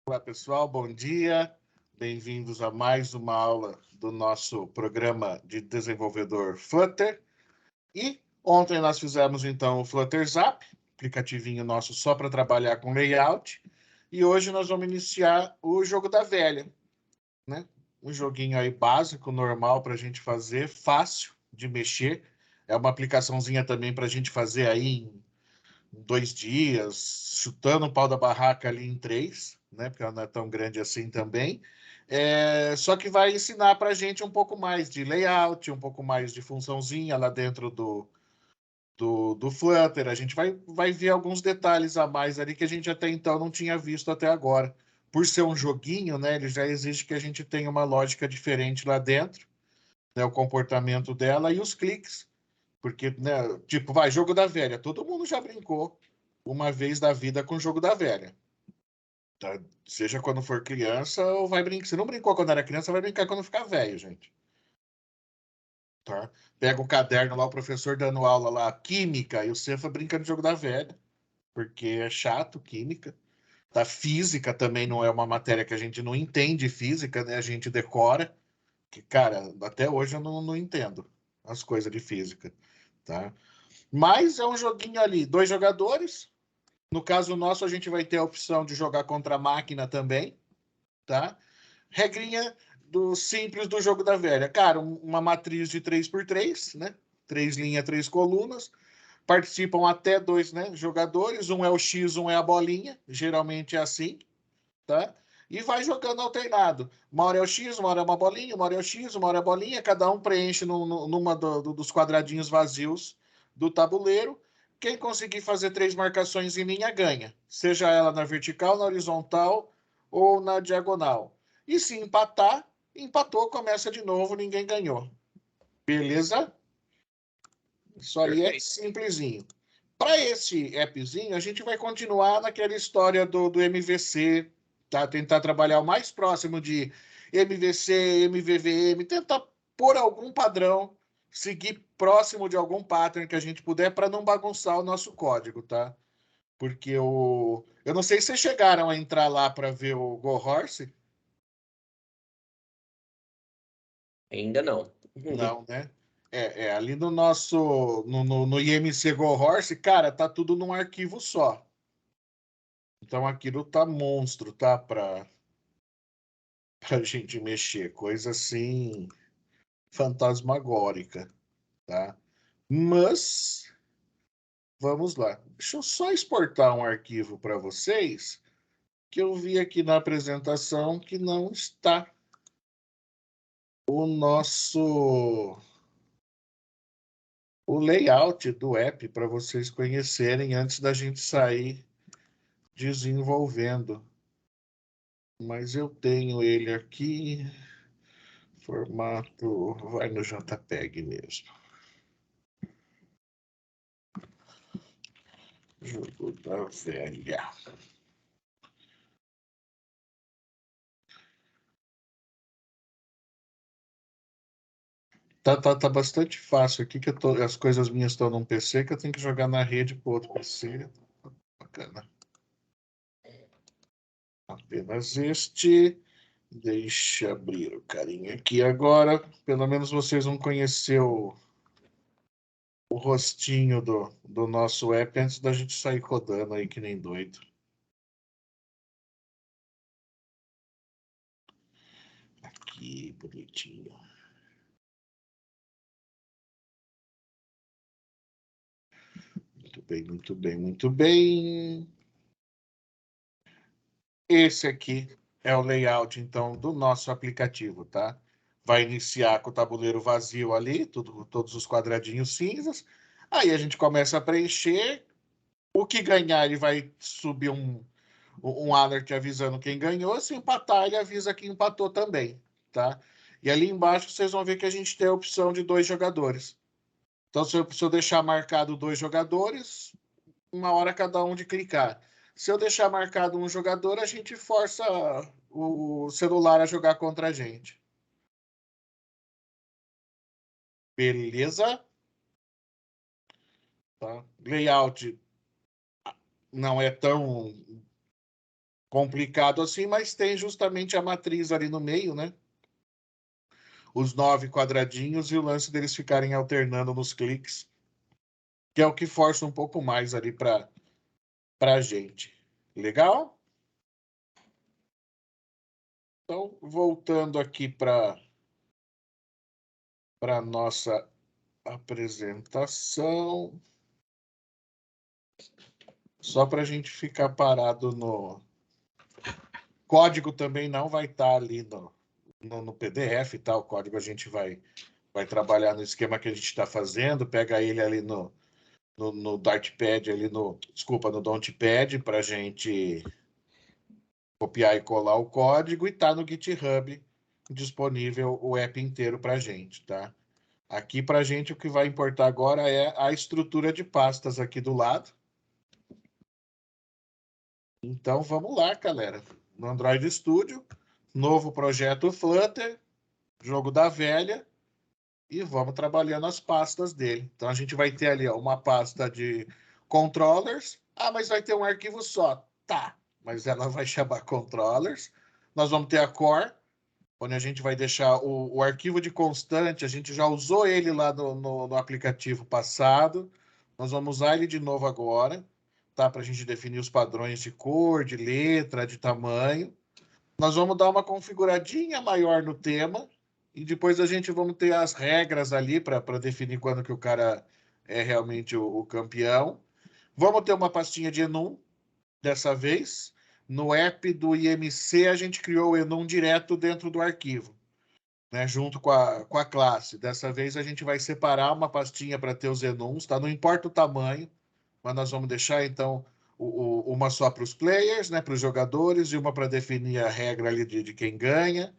Olá, pessoal, bom dia. Bem-vindos a mais uma aula do nosso programa de desenvolvedor Flutter. E ontem nós fizemos, então, o Flutter Zap, aplicativinho nosso só para trabalhar com layout. E hoje nós vamos iniciar o jogo da velha, né? Um joguinho aí básico, normal para a gente fazer, fácil de mexer. É uma aplicaçãozinha também para a gente fazer aí em 2 dias, chutando o pau da barraca ali em 3, né? Porque ela não é tão grande assim também. Só que vai ensinar para a gente um pouco mais de layout, um pouco mais de funçãozinha lá dentro do Flutter. A gente vai ver alguns detalhes a mais ali que a gente até então não tinha visto até agora. Por ser um joguinho, né? Ele já exige que a gente tenha uma lógica diferente lá dentro, né? O comportamento dela e os cliques. Porque, né, tipo, jogo da velha. Todo mundo já brincou uma vez da vida com o jogo da velha. Tá? Seja quando for criança ou vai brincar. Se não brincou quando era criança, vai brincar quando ficar velho, gente. Tá? Pega o caderno lá, o professor dando aula lá, química, e o Cefa brincando de jogo da velha. Porque é chato, química. Tá? Física também não é uma matéria que a gente não entende física, né? A gente decora. Que, cara, até hoje eu não entendo as coisas de física. Tá? Mas é um joguinho ali, 2 jogadores. No caso nosso, a gente vai ter a opção de jogar contra a máquina também, tá? Regrinha do simples do jogo da velha. Cara, uma matriz de 3x3, né? 3 linhas, 3 colunas. Participam até 2, né, jogadores. Um é o X, um é a bolinha. Geralmente é assim, tá? E vai jogando alternado. Uma hora é o X, uma hora é uma bolinha, uma hora é o X, uma hora é a bolinha. Cada um preenche numa dos quadradinhos vazios do tabuleiro. Quem conseguir fazer 3 marcações em linha ganha, seja ela na vertical, na horizontal ou na diagonal. E se empatar, empatou, começa de novo, ninguém ganhou. Beleza? Isso aí é simplesinho. Para esse appzinho, a gente vai continuar naquela história do MVC, tá? Tentar trabalhar o mais próximo de MVC, MVVM, tentar pôr algum padrão, seguir próximo de algum pattern que a gente puder para não bagunçar o nosso código, tá? Porque eu não sei se vocês chegaram a entrar lá para ver o Go Horse. Ainda não. Não, né? Ali no nosso, no IMC Go Horse, cara, tá tudo num arquivo só. Então aquilo tá monstro, tá? Pra gente mexer. Coisa assim, fantasmagórica, tá? Mas, vamos lá. Deixa eu só exportar um arquivo para vocês, que eu vi aqui na apresentação que não está o nosso o layout do app para vocês conhecerem antes da gente sair desenvolvendo. Mas eu tenho ele aqui, formato, vai no JPEG mesmo. Jogo da velha. Tá bastante fácil aqui, que as coisas minhas estão num PC, que eu tenho que jogar na rede para outro PC. Bacana. Apenas este. Deixa abrir o carinha aqui agora. Pelo menos vocês vão conhecer o rostinho do nosso app antes da gente sair rodando aí que nem doido. Aqui, bonitinho. Muito bem, muito bem, muito bem. Esse aqui é o layout, então, do nosso aplicativo, tá? Vai iniciar com o tabuleiro vazio ali, todos os quadradinhos cinzas. Aí a gente começa a preencher. O que ganhar, ele vai subir um alert avisando quem ganhou. Se empatar, ele avisa quem empatou também, tá? E ali embaixo vocês vão ver que a gente tem a opção de 2 jogadores. Então, se eu deixar marcado 2 jogadores, 1 hora cada um de clicar. Se eu deixar marcado um jogador, a gente força o celular a jogar contra a gente. Beleza? Tá? Layout não é tão complicado assim, mas tem justamente a matriz ali no meio, né? Os 9 quadradinhos e o lance deles ficarem alternando nos cliques, que é o que força um pouco mais ali para a gente. Legal? Então, voltando aqui para a nossa apresentação, só para a gente ficar parado no código também não vai estar ali no PDF, tá? O código a gente vai trabalhar no esquema que a gente está fazendo, pega ele ali no Dartpad, ali desculpa, no Dontpad, para a gente copiar e colar o código e tá no GitHub disponível o app inteiro para a gente, tá? Aqui para a gente o que vai importar agora é a estrutura de pastas aqui do lado. Então vamos lá, galera. No Android Studio, novo projeto Flutter, jogo da velha, e vamos trabalhando as pastas dele. Então a gente vai ter ali ó, uma pasta de controllers. Ah, mas vai ter um arquivo só. Tá, mas ela vai chamar controllers. Nós vamos ter a core, onde a gente vai deixar o arquivo de constante. A gente já usou ele lá no aplicativo passado. Nós vamos usar ele de novo agora, tá? Para a gente definir os padrões de cor, de letra, de tamanho. Nós vamos dar uma configuradinha maior no tema e depois a gente vamos ter as regras ali para definir quando que o cara é realmente o campeão. Vamos ter uma pastinha de enum dessa vez. No app do IMC a gente criou o enum direto dentro do arquivo, né, junto com a classe. Dessa vez a gente vai separar uma pastinha para ter os enums, tá? Não importa o tamanho, mas nós vamos deixar então uma só para os players, né, para os jogadores, e uma para definir a regra ali de quem ganha.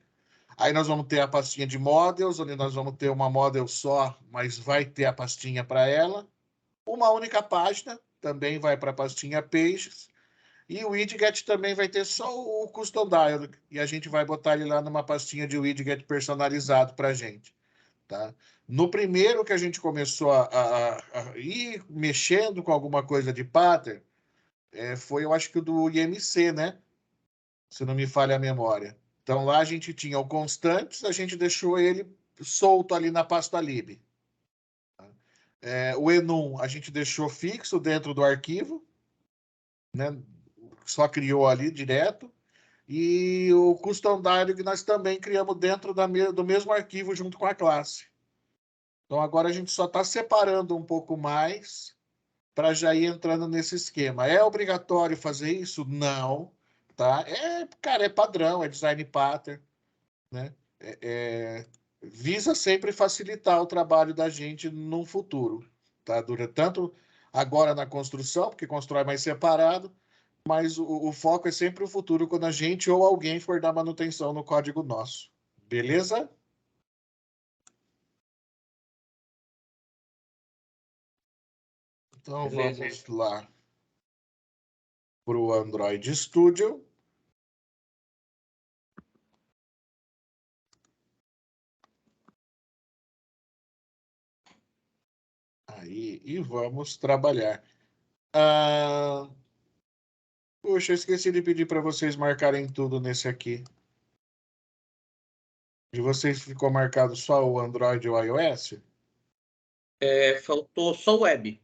Aí nós vamos ter a pastinha de models, onde nós vamos ter uma model só, mas vai ter a pastinha para ela. Uma única página também vai para a pastinha pages. E o widget também vai ter só o custom dialog. E a gente vai botar ele lá numa pastinha de widget personalizado para a gente. Tá? No primeiro que a gente começou a ir mexendo com alguma coisa de pattern, foi, eu acho que o do IMC, né? Se não me falha a memória. Então lá a gente tinha o constantes, a gente deixou ele solto ali na pasta lib. O enum a gente deixou fixo dentro do arquivo, né? Só criou ali direto. E o custom dialog nós também criamos dentro do mesmo arquivo junto com a classe. Então agora a gente só está separando um pouco mais para já ir entrando nesse esquema. É obrigatório fazer isso? Não, tá? Cara, é padrão, é design pattern, né? Visa sempre facilitar o trabalho da gente no futuro, tá? Dura tanto agora na construção, porque constrói mais separado, mas o foco é sempre o futuro quando a gente ou alguém for dar manutenção no código nosso. Beleza? Então Beleza. vamos lá para o Android Studio. Aí, e vamos trabalhar. Puxa, eu esqueci de pedir para vocês marcarem tudo nesse aqui. De vocês ficou marcado só o Android e o iOS? Faltou só o web.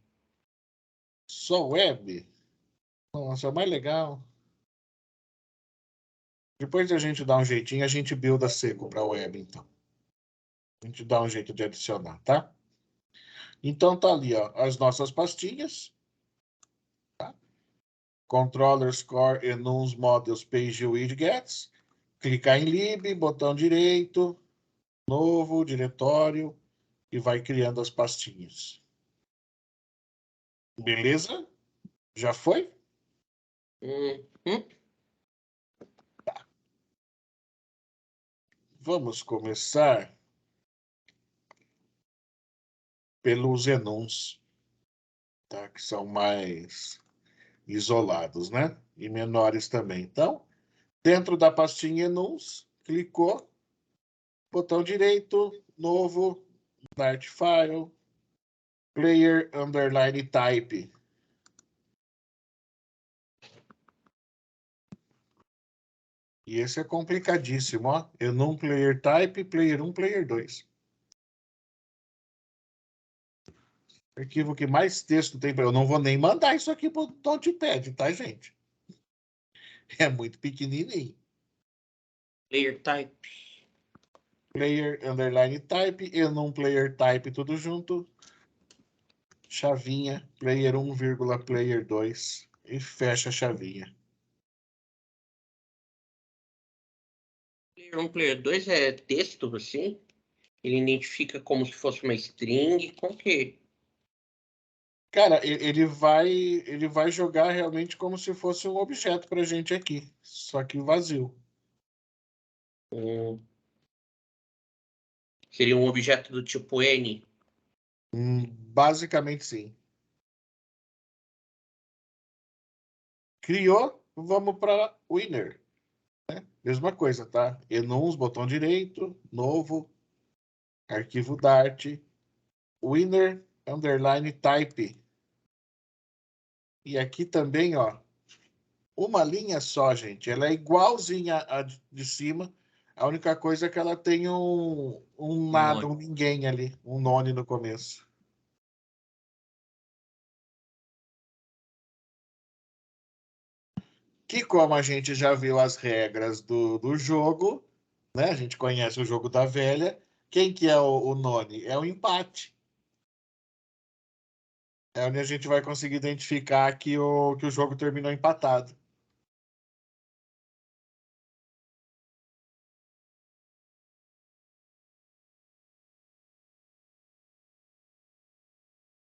Só web? Nossa, é o mais legal. Depois a gente dá um jeitinho, a gente builda seco para web, então. A gente dá um jeito de adicionar, tá? Então tá ali, ó, as nossas pastinhas. Tá? Controllers, Core, Enums, Models, Page Widgets. Clicar em lib, botão direito, novo, diretório, e vai criando as pastinhas. Beleza? Já foi? Uhum. Vamos começar pelos enums, tá? Que são mais isolados, né? E menores também. Então, dentro da pastinha enums, clicou, botão direito, novo, Dart File, Player underline type. E esse é complicadíssimo, ó. Enum player type, player 1, player 2. Arquivo que mais texto tem. Eu não vou nem mandar isso aqui para o Notepad, tá, gente? É muito pequenininho. Player type. Player underline type, enum player type, tudo junto. Chavinha, player 1, player 2. E fecha a chavinha. Player 1, player 2 é texto, assim? Ele identifica como se fosse uma string. Como que... Cara, ele vai jogar realmente como se fosse um objeto para gente aqui, só que vazio. Seria um objeto do tipo N? Basicamente, sim. Criou, vamos para winner. Mesma coisa, tá? Enums, botão direito, novo, arquivo Dart, winner, underline type. E aqui também, ó, uma linha só, gente. Ela é igualzinha a de cima. A única coisa é que ela tem um nada, None. um ninguém ali, um none no começo. Que como a gente já viu as regras do jogo, né? A gente conhece o jogo da velha. Quem que é o none? É o empate. É onde a gente vai conseguir identificar que o jogo terminou empatado.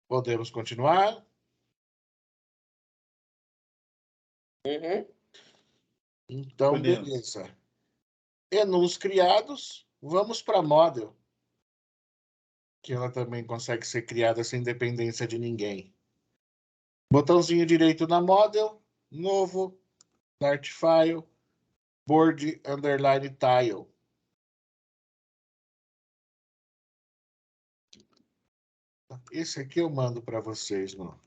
Podemos continuar? Uhum. Então, Podemos. beleza. Enums criados, vamos para model, que ela também consegue ser criada sem dependência de ninguém. Botãozinho direito na model, novo, Dart file, board underline tile. Esse aqui eu mando para vocês no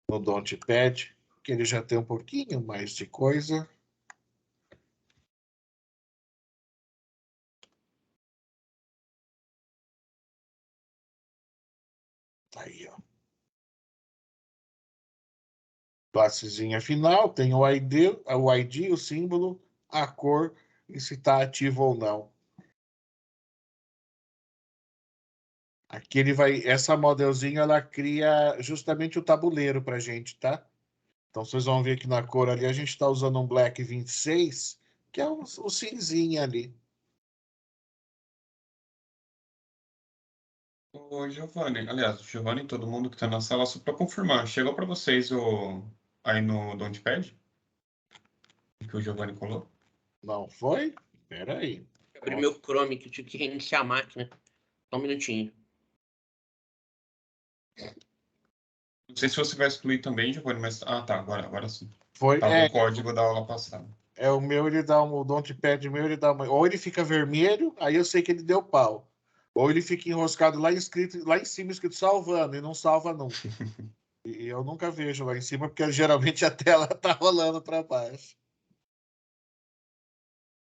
Notepad, que ele já tem um pouquinho mais de coisa. Tá aí, ó. Classezinha final, tem o ID, o símbolo, a cor e se está ativo ou não. Aqui ele vai, essa modelzinha, ela cria justamente o tabuleiro para a gente, tá? Então vocês vão ver que na cor ali a gente está usando um Black 26, que é o cinzinha ali. Ô, Giovanni, aliás, Giovanni, todo mundo que está na sala, só para confirmar, chegou para vocês aí no Notepad? Que o Giovanni colou? Não foi? Espera aí. Abri meu Chrome, que eu tive que reiniciar a máquina. Só um minutinho. Não sei se você vai excluir também, Giovanni, mas. Ah, tá, agora sim. Foi, Tava o código da aula passada. o meu, ele dá o Notepad meu, ele dá ou ele fica vermelho, aí eu sei que ele deu pau. Ou ele fica enroscado lá em cima escrito salvando e não salva nunca. E eu nunca vejo lá em cima, porque geralmente a tela tá rolando para baixo.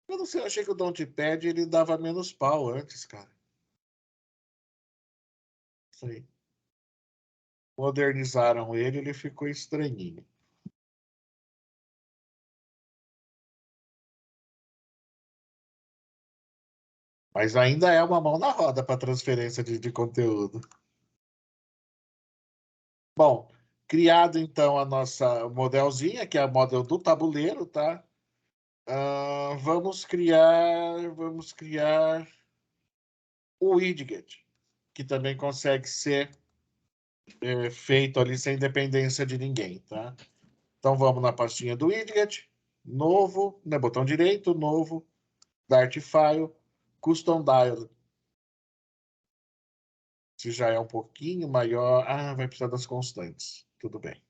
Eu não sei, eu achei que o Notepad ele dava menos pau antes, cara. Sim. Modernizaram ele, ele ficou estranhinho. Mas ainda é uma mão na roda para transferência de conteúdo. Bom, criado então a nossa modelzinha, que é a model do tabuleiro, tá? Vamos criar o widget, que também consegue ser feito ali sem dependência de ninguém, tá? Então vamos na pastinha do widget, novo, né, botão direito, novo, Dart file, custom dialog. Se já é um pouquinho maior, vai precisar das constantes. Tudo bem.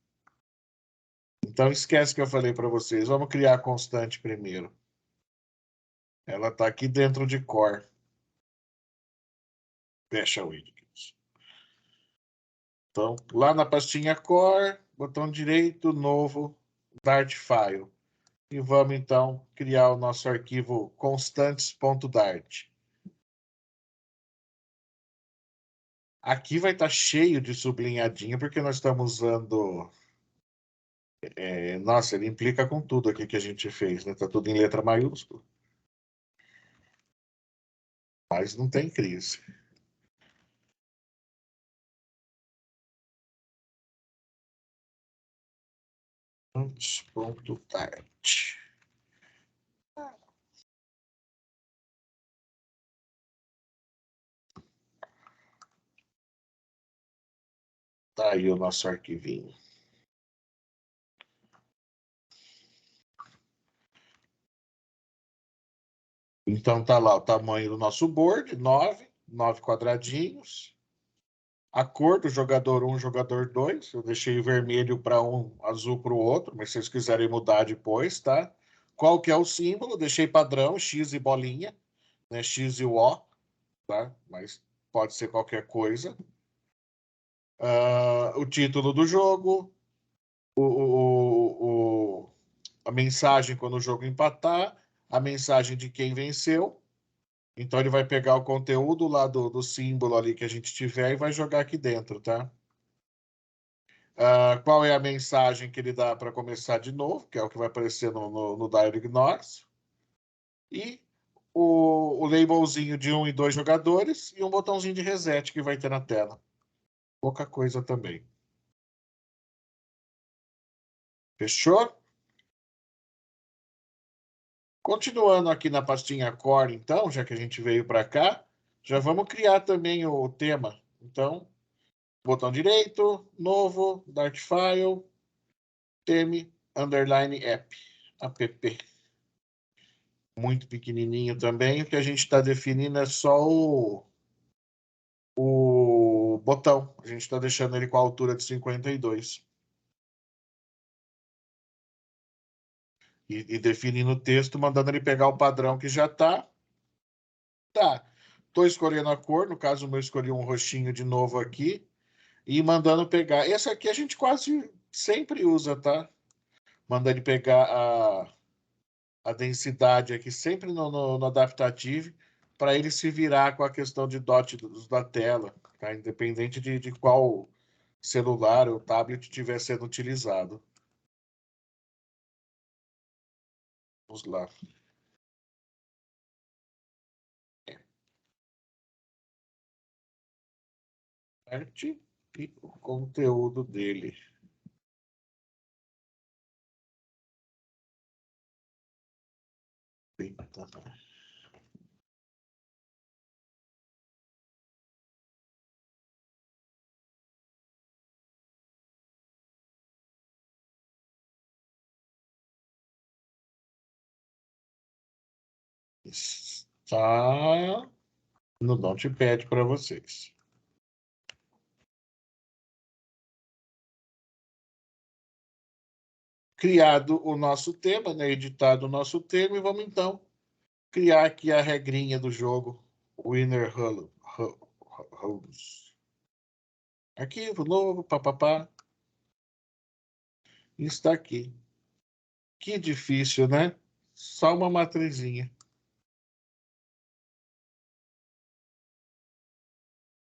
Então esquece que eu falei para vocês. Vamos criar a constante primeiro. Ela está aqui dentro de core. Fecha o widget. Então, lá na pastinha core, botão direito, novo, Dart file. E vamos, então, criar o nosso arquivo constantes.dart. Aqui vai estar cheio de sublinhadinho, porque nós estamos usando... nossa, ele implica com tudo aqui que a gente fez, né? Está tudo em letra maiúscula. Mas não tem crise. Constantes.dart. Tá aí o nosso arquivinho. Então tá lá o tamanho do nosso board, 9 quadradinhos. A cor do jogador 1, jogador 2, eu deixei vermelho para um, azul para o outro, mas se vocês quiserem mudar depois, tá? Qual que é o símbolo? Deixei padrão, X e bolinha, né? X e o O, tá? Mas pode ser qualquer coisa. O título do jogo, a mensagem quando o jogo empatar, a mensagem de quem venceu. Então ele vai pegar o conteúdo lá do símbolo ali que a gente tiver e vai jogar aqui dentro, tá? Qual é a mensagem que ele dá para começar de novo, que é o que vai aparecer no Dire Ignores. E o labelzinho de 1 e 2 jogadores e um botãozinho de reset que vai ter na tela. Pouca coisa também. Fechou? Continuando aqui na pastinha Core, então, já que a gente veio para cá, já vamos criar também o tema. Então, botão direito, novo, Dart File, theme, underline app. Muito pequenininho também. O que a gente está definindo é só o botão. A gente está deixando ele com a altura de 52. E definindo o texto, mandando ele pegar o padrão que já está. Tá. Estou escolhendo a cor. No caso, eu escolhi um roxinho de novo aqui. E mandando pegar. Esse aqui a gente quase sempre usa, tá? Manda ele pegar a densidade aqui sempre no Adaptative para ele se virar com a questão de dot da tela, tá? Independente de qual celular ou tablet estiver sendo utilizado. Vamos lá. Arte e o conteúdo dele. Eita. Está no Notepad para vocês. Criado o nosso tema, né? Editado o nosso tema, e vamos então criar aqui a regrinha do jogo, Winner Rules. Arquivo novo, papapá. Está aqui. Que difícil, né? Só uma matrizinha.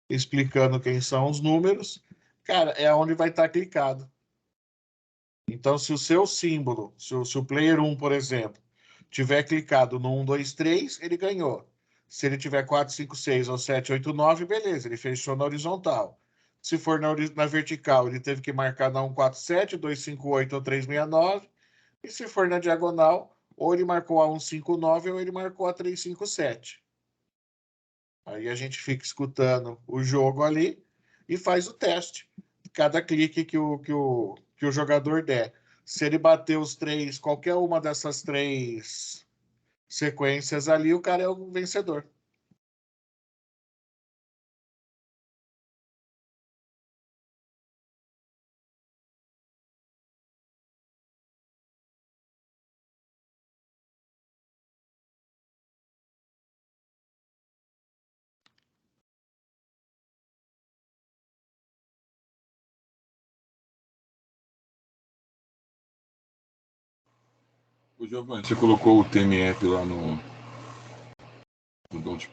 Explicando quem são os números. Cara, é onde vai estar clicado. Então, se o seu símbolo, se o player 1, por exemplo, tiver clicado no 1, 2, 3, ele ganhou. Se ele tiver 4, 5, 6 ou 7, 8, 9, beleza, ele fechou na horizontal. Se for na vertical, ele teve que marcar na 1, 4, 7, 2, 5, 8 ou 3, 6, 9. E se for na diagonal, ou ele marcou a 1, 5, 9 ou ele marcou a 3, 5, 7. Aí a gente fica escutando o jogo ali e faz o teste. Cada clique que o jogador der. Se ele bater os três, qualquer uma dessas três sequências ali, o cara é o vencedor. Ô, Giovanni, você colocou o TMF lá no Don't.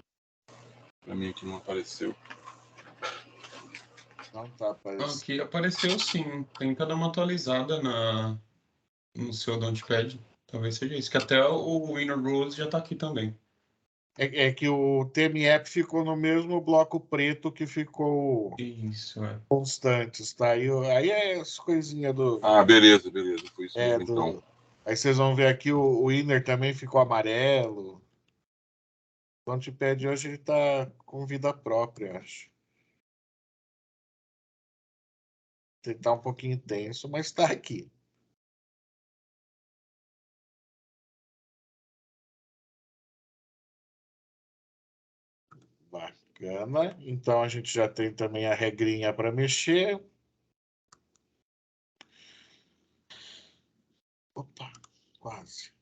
Pra mim aqui não apareceu. Não tá aparecendo. Aqui apareceu sim. Tenta dar uma atualizada no seu Notepad. Talvez seja isso. Que até o Winner Rules já tá aqui também. É que o TMF ficou no mesmo bloco preto que ficou Isso, é. constantes, tá? Aí é as coisinhas do. Ah, beleza. Foi isso É, mesmo, então. Aí vocês vão ver aqui o Winner também ficou amarelo. O Notepad hoje ele tá com vida própria, acho. Ele tá um pouquinho tenso, mas tá aqui. Bacana. Então a gente já tem também a regrinha para mexer. Opa, quase.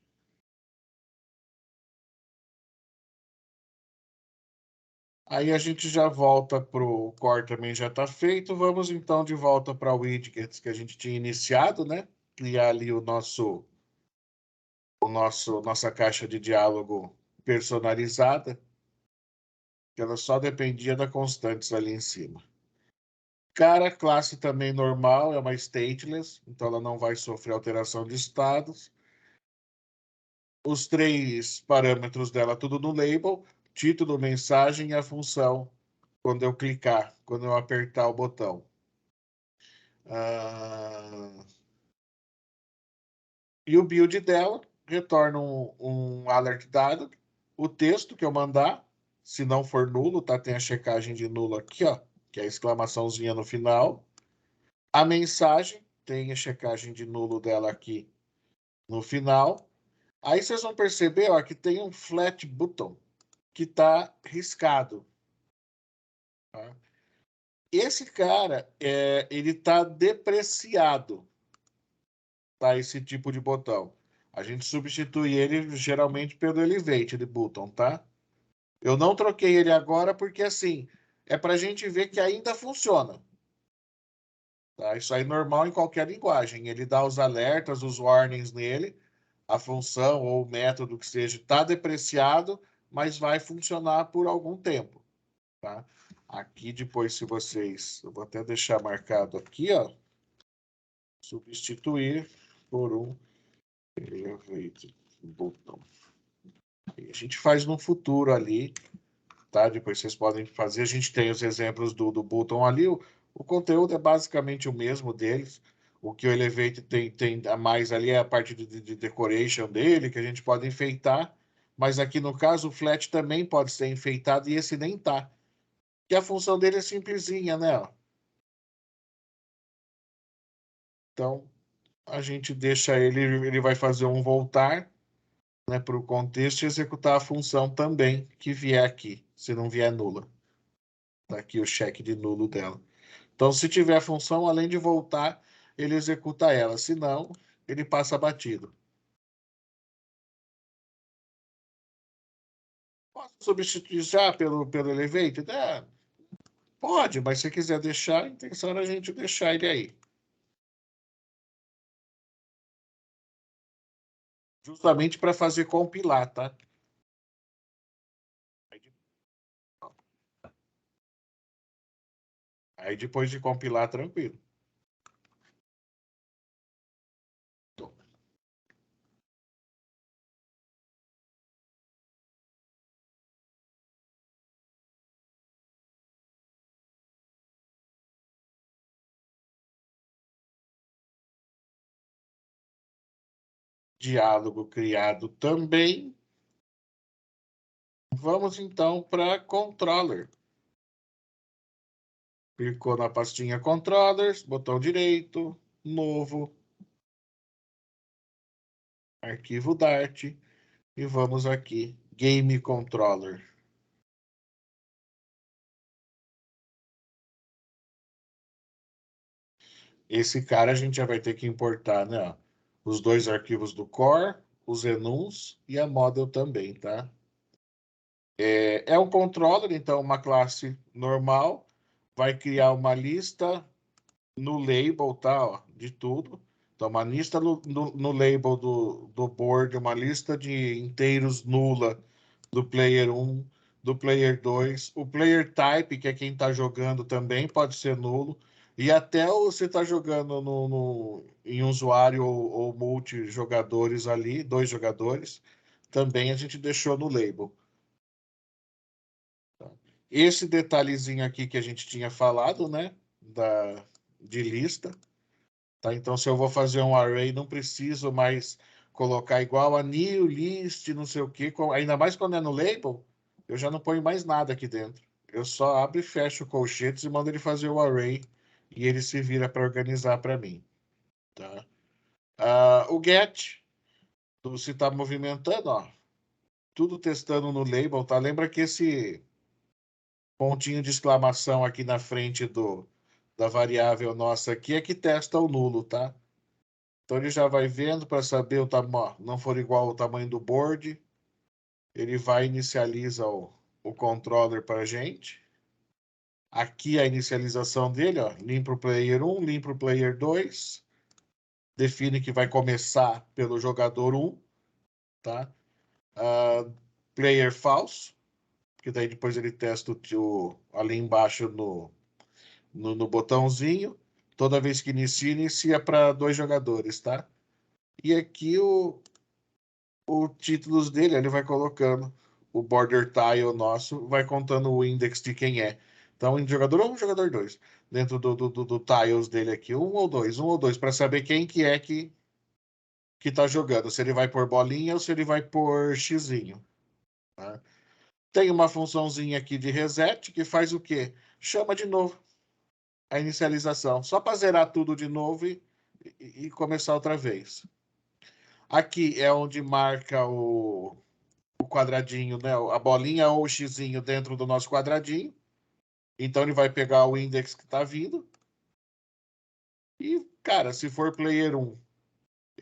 Aí a gente já volta para o core, também já está feito. Vamos então de volta para o widgets que a gente tinha iniciado, né? Criar ali nossa caixa de diálogo personalizada, que ela só dependia da constantes ali em cima. Cara, classe também normal, é uma stateless, então ela não vai sofrer alteração de estados. Os 3 parâmetros dela, tudo no label, título, mensagem e a função, quando eu clicar, quando eu apertar o botão. E o build dela retorna um alert dado, o texto que eu mandar, se não for nulo, tá? Tem a checagem de nulo aqui, ó, que é a exclamaçãozinha no final. A mensagem, tem a checagem de nulo dela aqui no final. Aí vocês vão perceber, ó, que tem um flat button que está riscado. Tá? Esse cara, ele está depreciado, tá? Esse tipo de botão. A gente substitui ele geralmente pelo Elevated Button, tá? Eu não troquei ele agora porque, assim, é para a gente ver que ainda funciona. Tá? Isso aí é normal em qualquer linguagem. Ele dá os alertas, os warnings nele, a função ou o método que seja está depreciado, mas vai funcionar por algum tempo. Tá? Aqui depois, se vocês... Eu vou até deixar marcado aqui, ó. Substituir por um Elevated Button. E a gente faz no futuro ali, tá? Depois vocês podem fazer. A gente tem os exemplos do button ali. O conteúdo é basicamente o mesmo deles. O que o Elevate tem a mais ali é a parte de decoration dele, que a gente pode enfeitar. Mas aqui no caso, o flat também pode ser enfeitado e esse nem tá. Que a função dele é simplesinha, né? Então, a gente deixa ele vai fazer um voltar, né, para o contexto e executar a função também que vier aqui, se não vier nula. Tá aqui o cheque de nulo dela. Então, se tiver função, além de voltar, ele executa ela. Se não, ele passa batido. Posso substituir já pelo Elevate? Pode, mas se quiser deixar, a intenção era a gente deixar ele aí. Justamente para fazer compilar, tá? Aí depois de compilar, tranquilo. Diálogo criado também. Vamos então para controller. Clicou na pastinha controllers, botão direito, novo, arquivo Dart e vamos aqui, game controller. Esse cara a gente já vai ter que importar, né? Os 2 arquivos do core, os enums e a model também, tá? É um controller, então uma classe normal, vai criar uma lista no label, tá? Ó, de tudo. Então, uma lista no label do board, uma lista de inteiros nula do player 1, do player 2. O player type, que é quem está jogando também, pode ser nulo. E até você está jogando em usuário ou multijogadores ali, 2 jogadores, também a gente deixou no label. Esse detalhezinho aqui que a gente tinha falado, né? De lista. Tá? Então, se eu vou fazer um array, não preciso mais colocar igual a new list, não sei o quê. Ainda mais quando é no label, eu já não ponho mais nada aqui dentro. Eu só abro e fecho o colchetes e mando ele fazer o array e ele se vira para organizar para mim. Tá? O get, se está movimentando, ó, tudo testando no label, tá? Lembra que esse pontinho de exclamação aqui na frente da variável nossa aqui é que testa o nulo, tá? Então ele já vai vendo para saber o tamanho, não for igual ao tamanho do board, ele vai inicializa o controller para a gente. Aqui a inicialização dele, ó, limpa o player 1, limpa o player 2, define que vai começar pelo jogador 1, tá? Player false, que daí depois ele testa ali embaixo no botãozinho. Toda vez que inicia para 2 jogadores, tá? E aqui o títulos dele, ele vai colocando o border tile nosso, vai contando o index de quem é. Então, jogador 1, jogador 2. Dentro do tiles dele aqui, 1 ou 2, para saber quem que é que tá jogando. Se ele vai por bolinha ou se ele vai por xizinho. Tá? Tem uma funçãozinha aqui de reset que faz o quê? Chama de novo a inicialização. Só para zerar tudo de novo e começar outra vez. Aqui é onde marca o quadradinho, né? A bolinha ou o xizinho dentro do nosso quadradinho. Então ele vai pegar o index que está vindo. E, cara, se for player 1,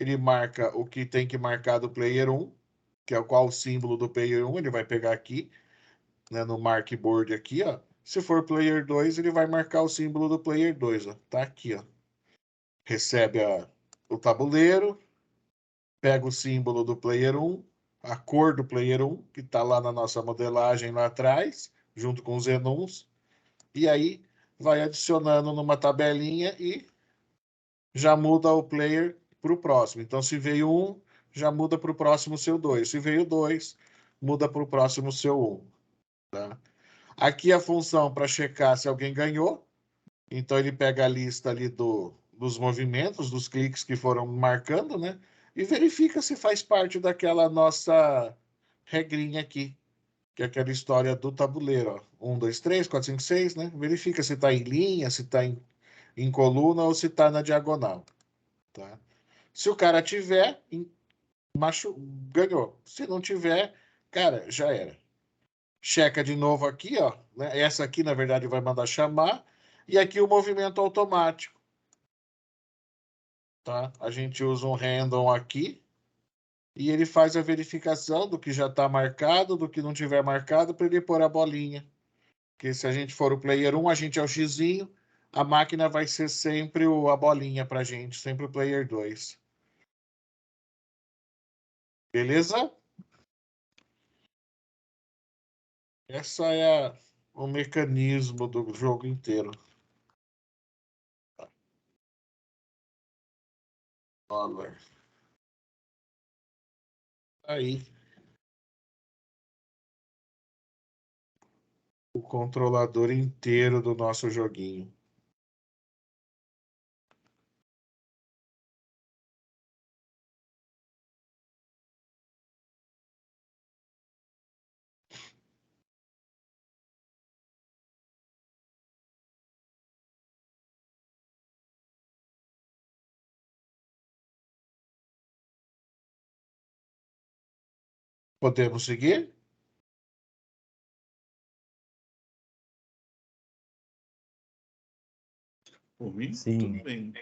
ele marca o que tem que marcar do player 1, que é qual o símbolo do player 1, ele vai pegar aqui, né, no markboard aqui, ó. Se for player 2, ele vai marcar o símbolo do player 2, ó. Tá aqui, ó. Recebe o tabuleiro, pega o símbolo do player 1, a cor do player 1, que está lá na nossa modelagem lá atrás, junto com os enums, e aí vai adicionando numa tabelinha e já muda o player para o próximo. Então, se veio 1, já muda para o próximo seu 2. Se veio 2, muda para o próximo seu 1. Tá? Aqui a função para checar se alguém ganhou. Então, ele pega a lista ali dos movimentos, dos cliques que foram marcando, né? E verifica se faz parte daquela nossa regrinha aqui, que é aquela história do tabuleiro. Ó. 1, 2, 3, 4, 5, 6, né? Verifica se está em linha, se está em coluna ou se está na diagonal. Tá? Se o cara tiver, ganhou. Se não tiver, cara, já era. Checa de novo aqui, ó. Né? Essa aqui, na verdade, vai mandar chamar. E aqui o movimento automático. Tá? A gente usa um random aqui. E ele faz a verificação do que já está marcado, do que não tiver marcado, para ele pôr a bolinha. Porque se a gente for o player 1, a gente é o xizinho. A máquina vai ser sempre a bolinha para a gente, sempre o player 2. Beleza? Essa é o mecanismo do jogo inteiro. Dólar. Aí. O controlador inteiro do nosso joguinho. Podemos seguir? Por mim, Sim. tudo bem.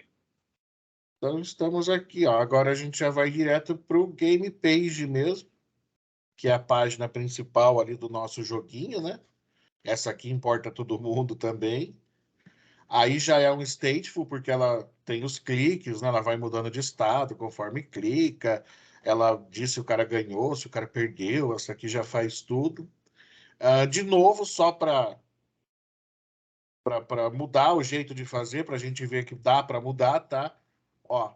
Então estamos aqui, ó. Agora a gente já vai direto para o game page mesmo, que é a página principal ali do nosso joguinho, né? Essa aqui importa todo mundo também. Aí já é um stateful, porque ela tem os cliques, né? Ela vai mudando de estado conforme clica. Ela diz se o cara ganhou, se o cara perdeu. Essa aqui já faz tudo. De novo, só para mudar o jeito de fazer, para a gente ver que dá para mudar, tá? Ó,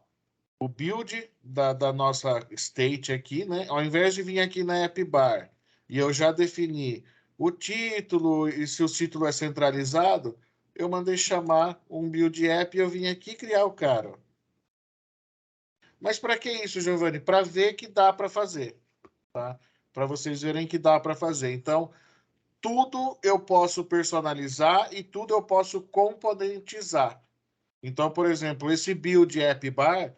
o build da nossa state aqui, né? Ao invés de vir aqui na app bar e eu já defini o título e se o título é centralizado, eu mandei chamar um build app e eu vim aqui criar o cara. Mas para que isso, Giovanni? Para ver que dá para fazer, tá? Para vocês verem que dá para fazer. Então, tudo eu posso personalizar e tudo eu posso componentizar. Então, por exemplo, esse build app bar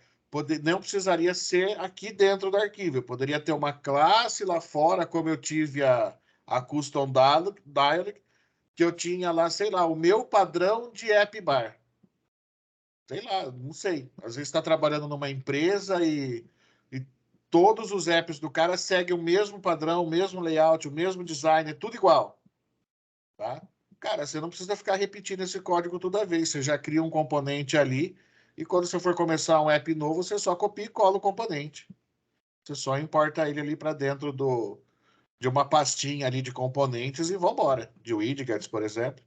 não precisaria ser aqui dentro do arquivo. Eu poderia ter uma classe lá fora, como eu tive a custom dialog, que eu tinha lá, sei lá, o meu padrão de app bar. Sei lá, não sei. Às vezes está trabalhando numa empresa e todos os apps do cara seguem o mesmo padrão, o mesmo layout, o mesmo design, é tudo igual. Tá? Cara, você não precisa ficar repetindo esse código toda vez. Você já cria um componente ali e quando você for começar um app novo, você só copia e cola o componente. Você só importa ele ali para dentro de uma pastinha ali de componentes e vambora. De widgets, por exemplo.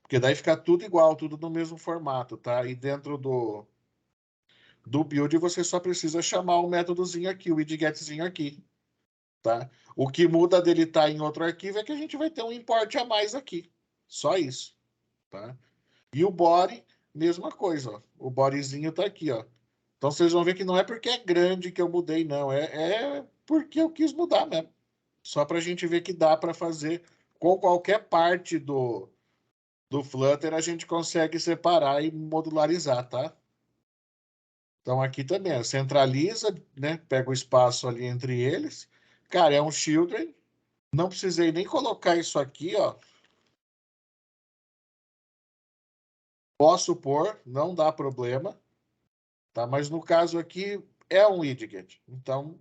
Porque daí fica tudo igual, tudo no mesmo formato, tá? E dentro do build você só precisa chamar o métodozinho aqui, o widgetzinho aqui, tá? O que muda dele estar em outro arquivo é que a gente vai ter um import a mais aqui. Só isso, tá? E o body, mesma coisa, ó. O bodyzinho tá aqui, ó. Então vocês vão ver que não é porque é grande que eu mudei, não. É porque eu quis mudar mesmo. Só para a gente ver que dá para fazer com qualquer parte do Flutter, a gente consegue separar e modularizar, tá? Então aqui também, ó, centraliza, né? Pega o espaço ali entre eles. Cara, é um children. Não precisei nem colocar isso aqui, ó. Posso pôr, não dá problema, tá? Mas no caso aqui é um widget. Então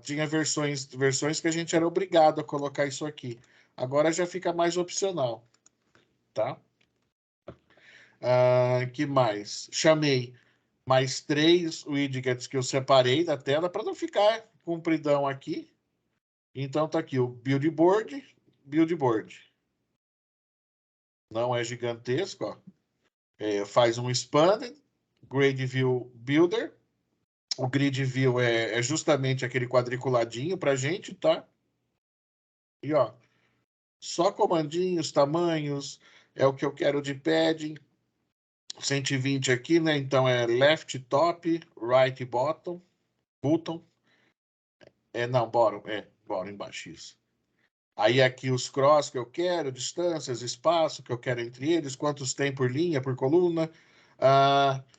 tinha versões que a gente era obrigado a colocar isso aqui. Agora já fica mais opcional, tá? Que mais? Chamei mais 3 widgets que eu separei da tela para não ficar compridão aqui. Então tá aqui o build board. Não é gigantesco, ó. Faz um expanded, grade view builder. O grid view é justamente aquele quadriculadinho pra gente, tá? E ó, só comandinhos, tamanhos, é o que eu quero de padding. 120 aqui, né? Então é left top, right bottom, button. Não, bottom embaixo, isso. Aí aqui os cross que eu quero, distâncias, espaço que eu quero entre eles, quantos tem por linha, por coluna.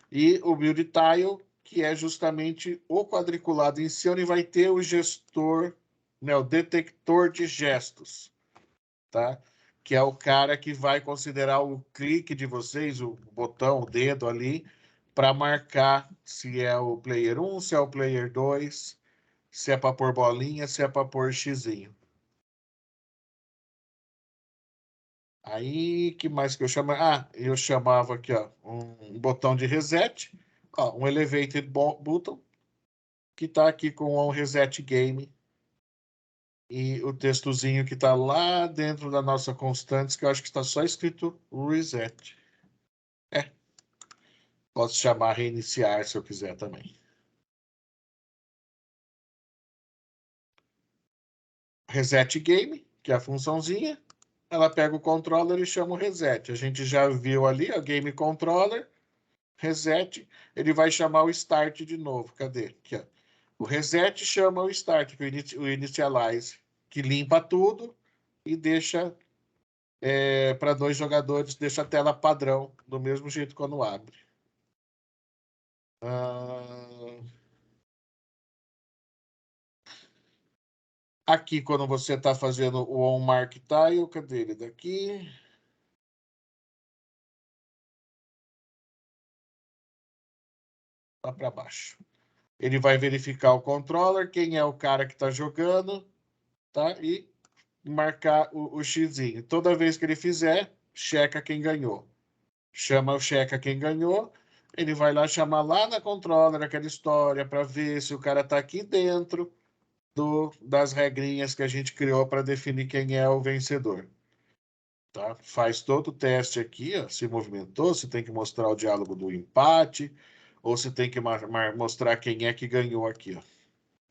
E o build tile, que é justamente o quadriculado em si, onde vai ter o gestor, né, o detector de gestos, tá? Que é o cara que vai considerar o clique de vocês, o botão, o dedo ali, para marcar se é o player 1, se é o player 2, se é para pôr bolinha, se é para pôr xizinho. Aí, que mais que eu chamava? Eu chamava aqui, ó, um botão de reset, ó, um elevated button, que está aqui com o reset game e o textozinho que está lá dentro da nossa constante, que eu acho que está só escrito reset. Posso chamar reiniciar se eu quiser também. Reset game, que é a funçãozinha, ela pega o controller e chama o reset. A gente já viu ali, o game controller, reset, ele vai chamar o start de novo. Cadê? Aqui, ó. O reset chama o start, o initialize, que limpa tudo e deixa para 2 jogadores, deixa a tela padrão, do mesmo jeito quando abre. Aqui, quando você está fazendo o onMark Tile, cadê ele daqui? Lá para baixo. Ele vai verificar o controller, quem é o cara que está jogando, tá? E marcar o xizinho. Toda vez que ele fizer, checa quem ganhou. checa quem ganhou, ele vai lá chamar lá na controller aquela história para ver se o cara está aqui dentro das regrinhas que a gente criou para definir quem é o vencedor. Tá? Faz todo o teste aqui, ó, se movimentou, se tem que mostrar o diálogo do empate, ou se tem que mostrar quem é que ganhou aqui. Ó.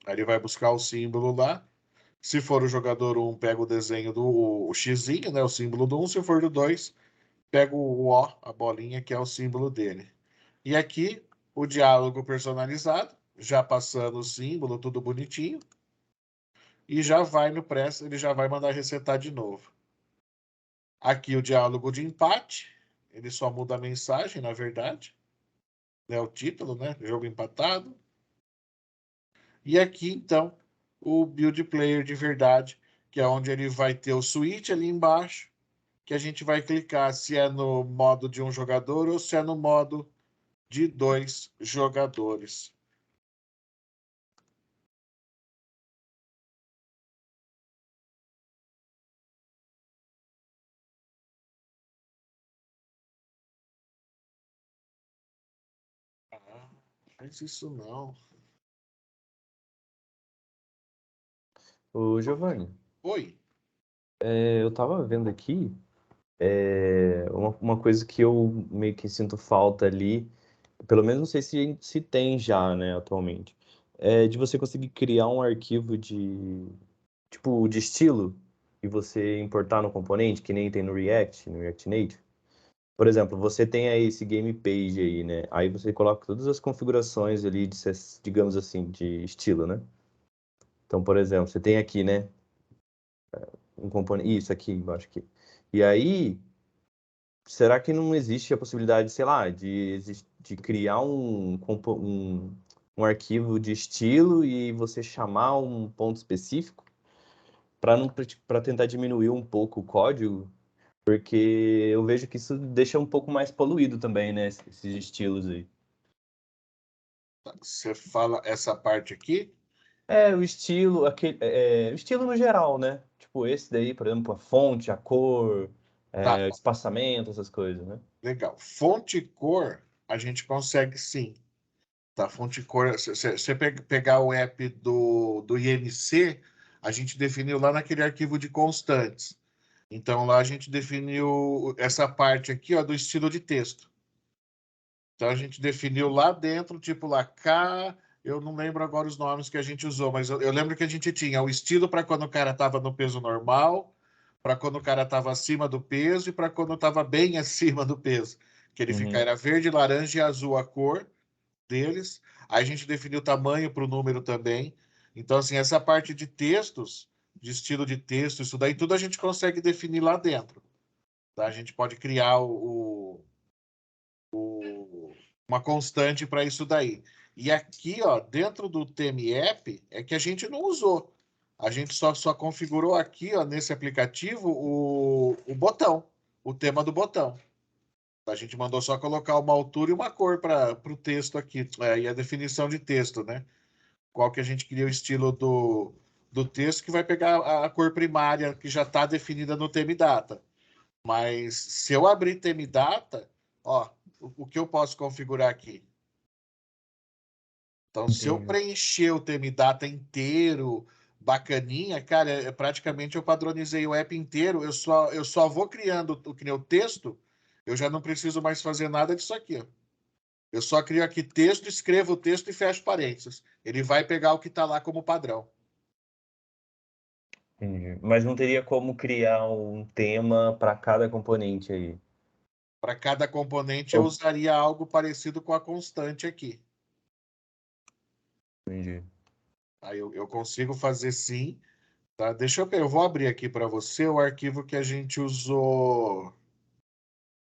Aí ele vai buscar o símbolo lá. Se for o jogador 1, pega o desenho do xizinho, né, o símbolo do 1. Se for do 2, pega o O, a bolinha, que é o símbolo dele. E aqui, o diálogo personalizado, já passando o símbolo, tudo bonitinho. E já vai no press, ele já vai mandar resetar de novo. Aqui o diálogo de empate, ele só muda a mensagem, na verdade. É o título, né? Jogo empatado. E aqui, então, o build player de verdade, que é onde ele vai ter o switch ali embaixo, que a gente vai clicar se é no modo de um jogador ou se é no modo de 2 jogadores. Ah, faz isso não. Ô, Giovanni, Oi. eu tava vendo aqui uma coisa que eu meio que sinto falta ali, pelo menos não sei se tem já, né, atualmente, é de você conseguir criar um arquivo tipo, de estilo e você importar no componente, que nem tem no React Native. Por exemplo, você tem aí esse game page aí, né? Aí você coloca todas as configurações ali, digamos assim, de estilo, né? Então, por exemplo, você tem aqui, né? Um componente. Isso aqui embaixo aqui. E aí, será que não existe a possibilidade, sei lá, de criar um arquivo de estilo e você chamar um ponto específico para tentar diminuir um pouco o código? Porque eu vejo que isso deixa um pouco mais poluído também, né? Esses estilos aí. Você fala essa parte aqui? O estilo, o estilo no geral, né? Tipo, esse daí, por exemplo, a fonte, a cor, Tá, o espaçamento, essas coisas, né? legal. Fonte e cor, a gente consegue sim. Tá, fonte e cor, se você pegar o app do INC, a gente definiu lá naquele arquivo de constantes. Então, lá a gente definiu essa parte aqui, ó, do estilo de texto. Então, a gente definiu lá dentro, tipo lá K, eu não lembro agora os nomes que a gente usou, mas eu lembro que a gente tinha o estilo para quando o cara estava no peso normal, para quando o cara estava acima do peso e para quando estava bem acima do peso. Que ele fica, Uhum. era verde, laranja e azul a cor deles. Aí a gente definiu o tamanho para o número também. Então, assim, essa parte de textos, de estilo de texto, isso daí tudo a gente consegue definir lá dentro. Tá? A gente pode criar uma constante para isso daí. E aqui, ó, dentro do TMApp, é que a gente não usou. A gente só configurou aqui, ó, nesse aplicativo, o botão, o tema do botão. A gente mandou só colocar uma altura e uma cor para o texto aqui, e a definição de texto, né? Qual que a gente queria o estilo do texto, que vai pegar a cor primária que já está definida no TMData. Mas se eu abrir TMData, ó, o que eu posso configurar aqui? Então, se eu Entendi. preencher o TMData inteiro, bacaninha, cara, praticamente eu padronizei o app inteiro, eu só vou criando o que nem o texto, eu já não preciso mais fazer nada disso aqui, ó. Eu só crio aqui texto, escrevo o texto e fecho parênteses. Ele vai pegar o que está lá como padrão. Entendi. Mas não teria como criar um tema para cada componente aí. Para cada componente, eu Ou- usaria algo parecido com a constante aqui. Entendi. Aí eu consigo fazer sim. Tá? Deixa eu ver, eu vou abrir aqui para você o arquivo que a gente usou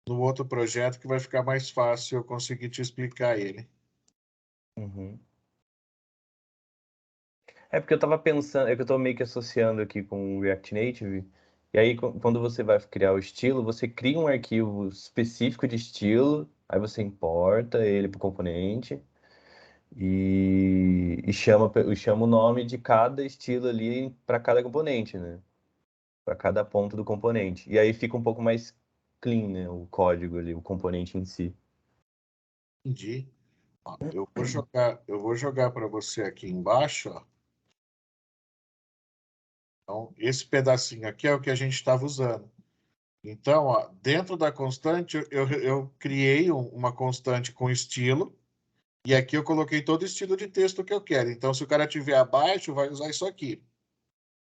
no outro projeto, que vai ficar mais fácil eu conseguir te explicar ele. Uhum. É porque eu tava pensando, é que eu tô meio que associando aqui com o React Native, e aí quando você vai criar o estilo, você cria um arquivo específico de estilo, aí você importa ele pro componente e chama o nome de cada estilo ali para cada componente, né? Para cada ponto do componente. E aí fica um pouco mais clean, né? O código ali, o componente em si. Entendi. Ó, eu vou jogar para você aqui embaixo, ó. Então, esse pedacinho aqui é o que a gente estava usando. Então, ó, dentro da constante, eu criei uma constante com estilo, e aqui eu coloquei todo o estilo de texto que eu quero. Então, se o cara tiver abaixo, vai usar isso aqui.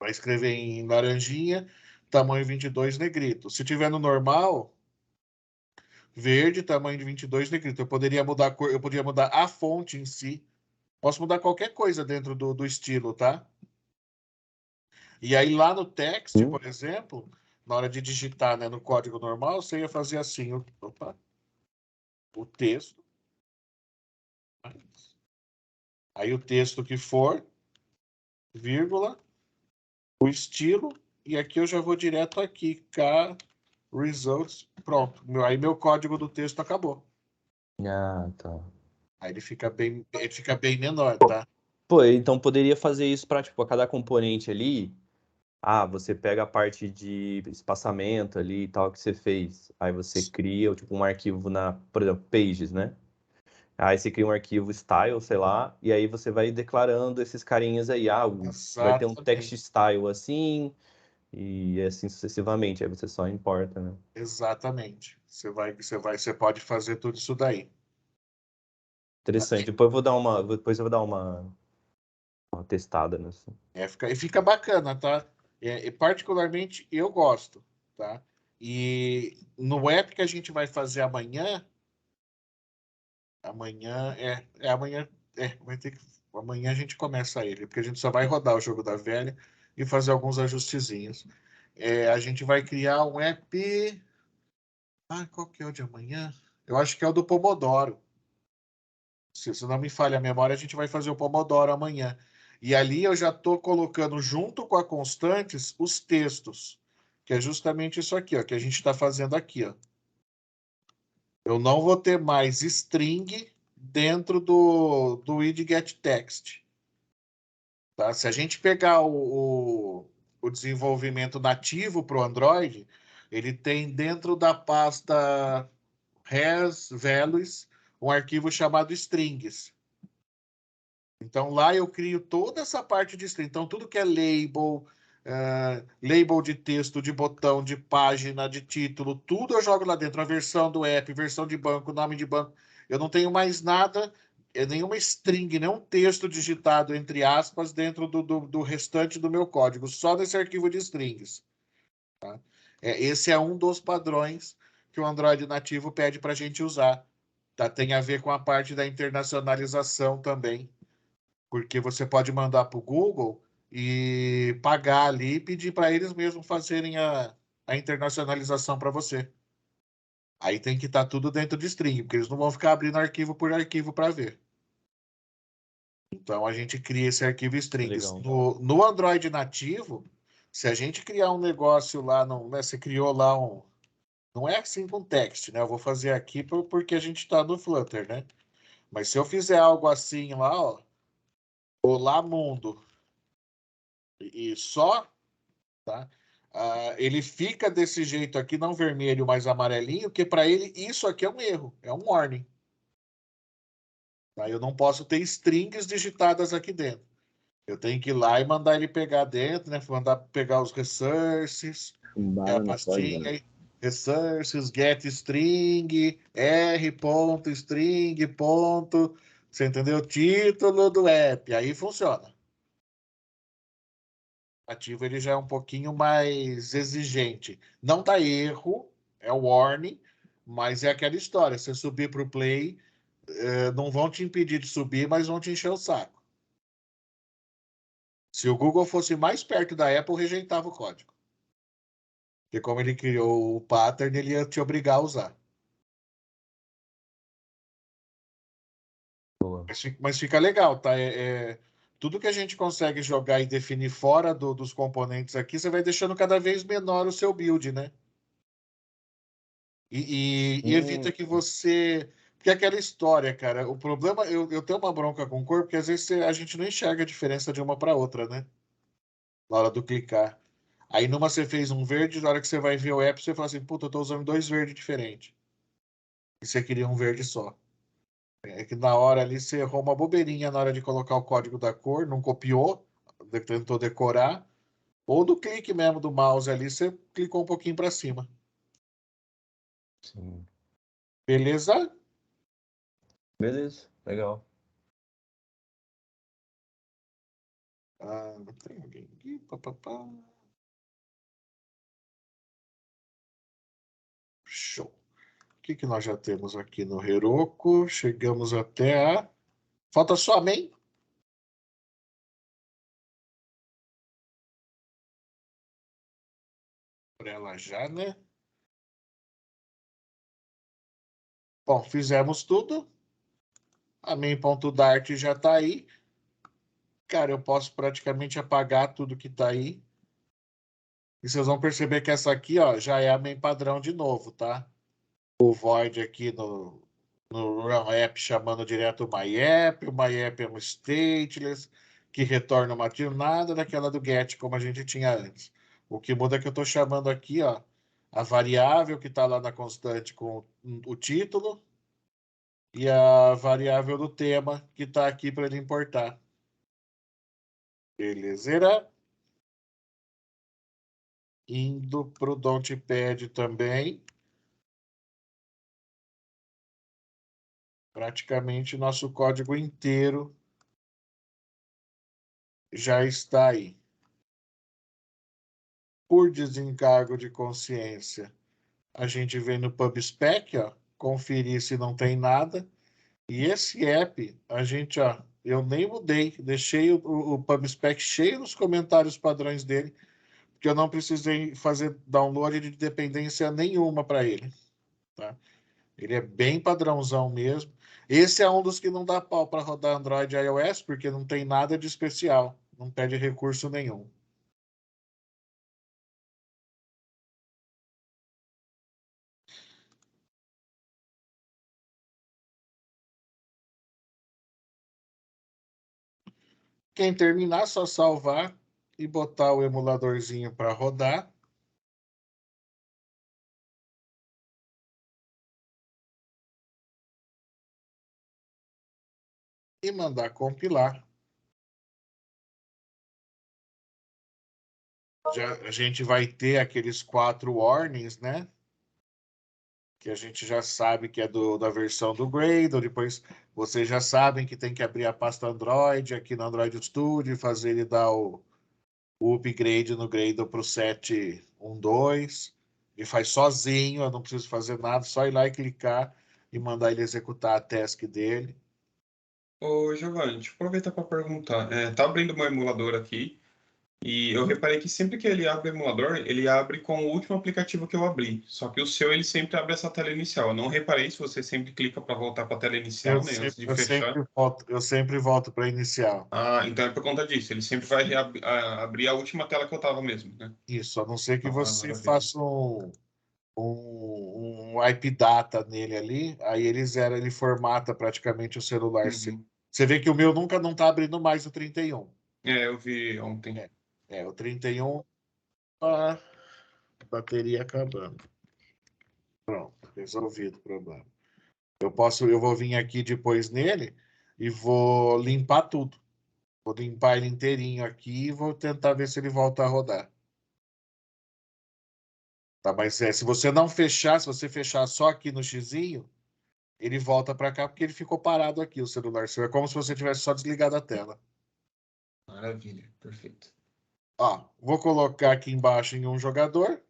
Vai escrever em laranjinha, tamanho 22 negrito. Se tiver no normal, verde, tamanho de 22 negrito. Eu poderia mudar a cor, eu poderia mudar a fonte em si. Posso mudar qualquer coisa dentro do estilo, tá? E aí lá no text, por exemplo, na hora de digitar, né, no código normal, você ia fazer assim, o texto. Aí o texto que for, vírgula, o estilo, e aqui eu já vou direto aqui, K results, pronto. Aí meu código do texto acabou. Ah, tá. Aí ele fica bem menor, tá? Pô, então poderia fazer isso para, tipo, a cada componente ali. Ah, você pega a parte de espaçamento ali e tal que você fez. Aí você cria, tipo, um arquivo por exemplo, pages, né? Aí você cria um arquivo style, sei lá, e aí você vai declarando esses carinhas aí. Ah, vai ter um text Exatamente. style assim, e assim sucessivamente. Aí você só importa, né? Exatamente. Você pode fazer tudo isso daí. Interessante. Depois eu vou dar uma testada nisso. E fica bacana, tá? E particularmente eu gosto, tá? E no app que a gente vai fazer amanhã, vai ter que, amanhã a gente começa ele, porque a gente só vai rodar o jogo da velha e fazer alguns ajustezinhos. A gente vai criar um app. Qual que é o de amanhã? Eu acho que é o do Pomodoro. Se não me falha a memória, a gente vai fazer o Pomodoro amanhã. E ali eu já estou colocando junto com a constantes os textos, que é justamente isso aqui, ó, que a gente está fazendo aqui, ó. Eu não vou ter mais string dentro do widgetText. Tá? Se a gente pegar o desenvolvimento nativo para o Android, ele tem dentro da pasta res values um arquivo chamado strings. Então, lá eu crio toda essa parte de string. Então, tudo que é label, label de texto, de botão, de página, de título, tudo eu jogo lá dentro. A versão do app, versão de banco, nome de banco. Eu não tenho mais nada, nenhuma string, nenhum texto digitado, entre aspas, dentro do restante do meu código. Só nesse arquivo de strings. Tá? Esse é um dos padrões que o Android nativo pede para a gente usar. Tá? Tem a ver com a parte da internacionalização também, porque você pode mandar para o Google e pagar ali e pedir para eles mesmos fazerem a internacionalização para você. Aí tem que estar tudo dentro de string, porque eles não vão ficar abrindo arquivo por arquivo para ver. Então a gente cria esse arquivo strings. Legal. No Android nativo, se a gente criar um negócio lá, né, você criou lá um. Não é assim com text, né? Eu vou fazer aqui porque a gente está no Flutter, né? Mas se eu fizer algo assim lá, ó, Olá Mundo, e só, tá? Ele fica desse jeito aqui, não vermelho, mas amarelinho, porque para ele isso aqui é um erro, é um warning. Tá? Eu não posso ter strings digitadas aqui dentro. Eu tenho que ir lá e mandar ele pegar dentro, né? Mandar pegar os resources, a pastinha aí, resources, get string, r.string, ponto, você entendeu? Título do app, aí funciona. Ativo ele já é um pouquinho mais exigente. Não dá erro, é o warning, mas é aquela história. Você subir para o play, não vão te impedir de subir, mas vão te encher o saco. Se o Google fosse mais perto da Apple, rejeitava o código. Porque como ele criou o pattern, ele ia te obrigar a usar. Boa. Mas fica legal, tá? Tudo que a gente consegue jogar e definir fora dos componentes aqui, você vai deixando cada vez menor o seu build, né? E evita que você. Porque é aquela história, cara. O problema, eu tenho uma bronca com o corpo, porque às vezes a gente não enxerga a diferença de uma para outra, né? Na hora do clicar. Aí numa você fez um verde, na hora que você vai ver o app, você fala assim, puta, eu tô usando 2 verdes diferentes. E você queria um verde só. É que na hora ali você errou uma bobeirinha na hora de colocar o código da cor, não copiou, tentou decorar, ou no clique mesmo do mouse ali, você clicou um pouquinho para cima. Sim. Beleza? Beleza, legal. Tem alguém aqui? Pá. Show. O que nós já temos aqui no Heroku? Chegamos até a... Falta só a main. Para ela já, né? Bom, fizemos tudo. A main.dart já está aí. Cara, eu posso praticamente apagar tudo que está aí. E vocês vão perceber que essa aqui, ó, já é a main padrão de novo, tá? O void aqui no run app chamando direto o myApp. O myApp é um stateless que retorna uma tiro, nada daquela do get como a gente tinha antes. O que muda é que eu estou chamando aqui, ó, a variável que está lá na constante com o título e a variável do tema que está aqui para ele importar. Beleza? Indo para o Don't.pad também. Praticamente nosso código inteiro já está aí. Por desencargo de consciência, a gente vem no PubSpec, ó, conferir se não tem nada. E esse app, a gente, ó, eu nem mudei, deixei o PubSpec cheio nos comentários padrões dele, porque eu não precisei fazer download de dependência nenhuma para ele. Tá? Ele é bem padrãozão mesmo. Esse é um dos que não dá pau para rodar Android e iOS, porque não tem nada de especial, não pede recurso nenhum. Quem terminar, só salvar e botar o emuladorzinho para rodar. E mandar compilar. A gente vai ter aqueles 4 warnings, né? Que a gente já sabe que é da versão do Gradle. Depois vocês já sabem que tem que abrir a pasta Android aqui no Android Studio e fazer ele dar o upgrade no Gradle para o 7.1.2. Ele faz sozinho, eu não preciso fazer nada, só ir lá e clicar e mandar ele executar a task dele. Ô, Giovanni, deixa eu aproveitar para perguntar. Tá abrindo meu emulador aqui e eu reparei que sempre que ele abre o emulador, ele abre com o último aplicativo que eu abri. Só que o seu, ele sempre abre essa tela inicial. Eu não reparei se você sempre clica para voltar para a tela inicial, né, antes de fechar. Eu sempre volto para inicial. Ah, então é por conta disso. Ele sempre vai abrir a última tela que eu estava mesmo, né? Isso, a não ser que você maravilha. faça um IP data nele ali, aí ele formata praticamente o celular. Uhum. Você vê que o meu nunca não está abrindo mais o 31. Eu vi ontem. O 31, a bateria acabando. Pronto, resolvido o problema. Eu vou vir aqui depois nele e vou limpar tudo. Vou limpar ele inteirinho aqui e vou tentar ver se ele volta a rodar. Tá, mas se você não fechar, se você fechar só aqui no xizinho, ele volta para cá porque ele ficou parado aqui, o celular seu. É como se você tivesse só desligado a tela. Maravilha, perfeito. Ó, vou colocar aqui embaixo em um jogador.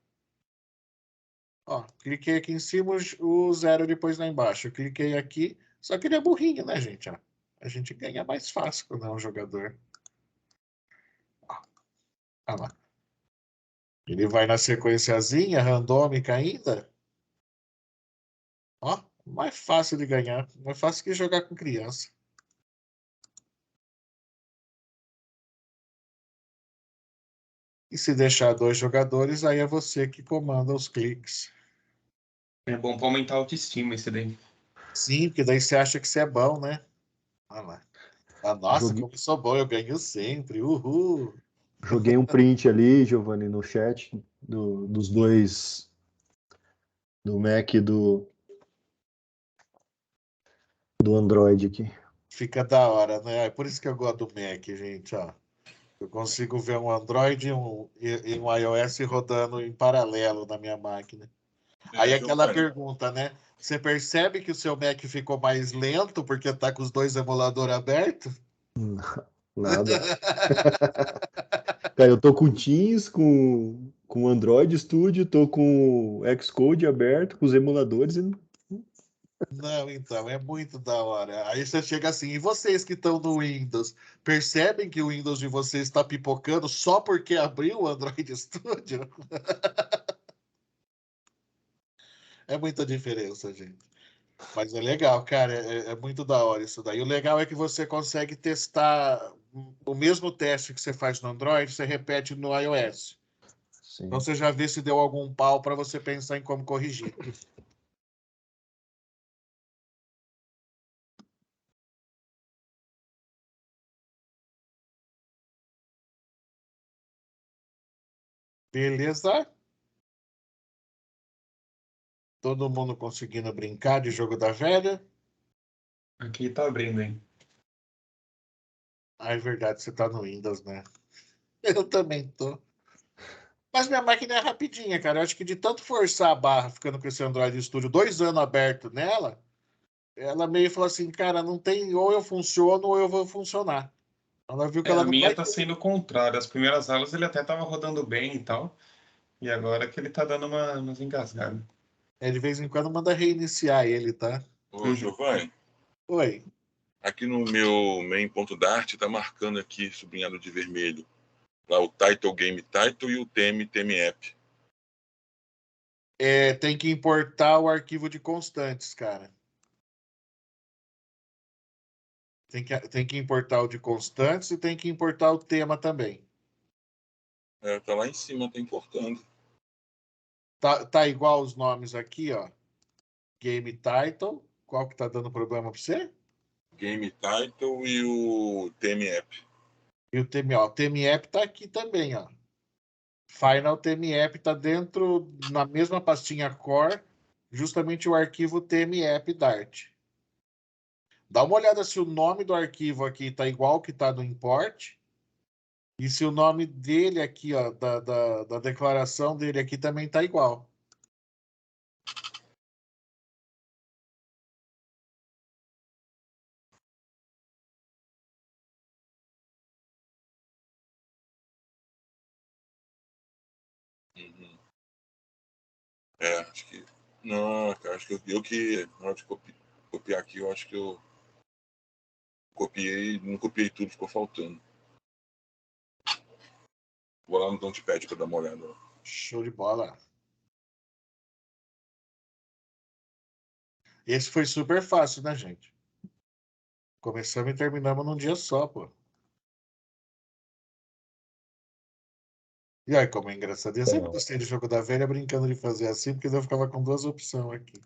Ó, cliquei aqui em cima, o 0 depois lá embaixo. Eu cliquei aqui, só que ele é burrinho, né, gente? Ó, a gente ganha mais fácil quando é um jogador. Ó, olha lá. Ele vai na sequenciazinha, randômica ainda. Ó, mais fácil de ganhar. Mais fácil que jogar com criança. E se deixar 2 jogadores, aí é você que comanda os cliques. É bom para aumentar a autoestima esse daí. Sim, porque daí você acha que você é bom, né? Olha lá. Nossa, como eu sou bom, eu ganho sempre. Uhul. Joguei um print ali, Giovanni, no chat dos dois, do Mac e do Android aqui. Fica da hora, né? É por isso que eu gosto do Mac, gente, ó. Eu consigo ver um Android e um iOS rodando em paralelo na minha máquina. Aí aquela Giovanni, pergunta, né? Você percebe que o seu Mac ficou mais lento porque tá com os dois emuladores abertos? Nada. Cara, eu tô com Teams, com Android Studio, tô com Xcode aberto, com os emuladores e Não, então, é muito da hora. Aí você chega assim, e vocês que estão no Windows, percebem que o Windows de vocês está pipocando só porque abriu o Android Studio? É muita diferença, gente. Mas é legal, cara, é muito da hora isso daí. O legal é que você consegue testar o mesmo teste que você faz no Android, você repete no iOS. sim. Então você já vê se deu algum pau para você pensar em como corrigir. Beleza? Todo mundo conseguindo brincar de jogo da velha? Aqui tá abrindo, hein? Ah, é verdade, você tá no Windows, né? Eu também tô. Mas minha máquina é rapidinha, cara. Eu acho que de tanto forçar a barra ficando com esse Android Studio 2 anos aberto nela, ela meio falou assim, cara, não tem, ou eu funciono ou eu vou funcionar. Ela viu que ela A não minha vai tá ter. sendo o contrário. As primeiras aulas ele até tava rodando bem e tal. E agora que ele tá dando umas engasgadas. É, de vez em quando manda reiniciar ele, tá? ô, Giovanni, Oi. aqui no meu main.dart tá marcando aqui, sublinhado de vermelho, lá o title, game title e o theme app. É, tem que importar o arquivo de constantes, cara. Tem que importar o de constantes e tem que importar o tema também. Tá lá em cima, tá importando. Tá igual os nomes aqui, ó. Game title. Qual que tá dando problema para você? Game title e o theme app. E o TMA. O TMApp tá aqui também, ó. Final TMApp tá dentro, na mesma pastinha core, justamente o arquivo TMApp Dart. Dá uma olhada se o nome do arquivo aqui tá igual que tá no import. E se o nome dele aqui, ó, da declaração dele aqui também tá igual. Uhum. Acho que. Não, cara, acho que eu que. Na hora de copiar aqui, eu acho que eu copiei, não copiei tudo, ficou faltando. Vou lá no Notepad para dar uma olhada. Show de bola. Esse foi super fácil, né, gente? Começamos e terminamos num dia só, pô. E aí, como é engraçado. Eu sempre gostei de jogo da velha brincando de fazer assim, porque eu ficava com duas opções aqui.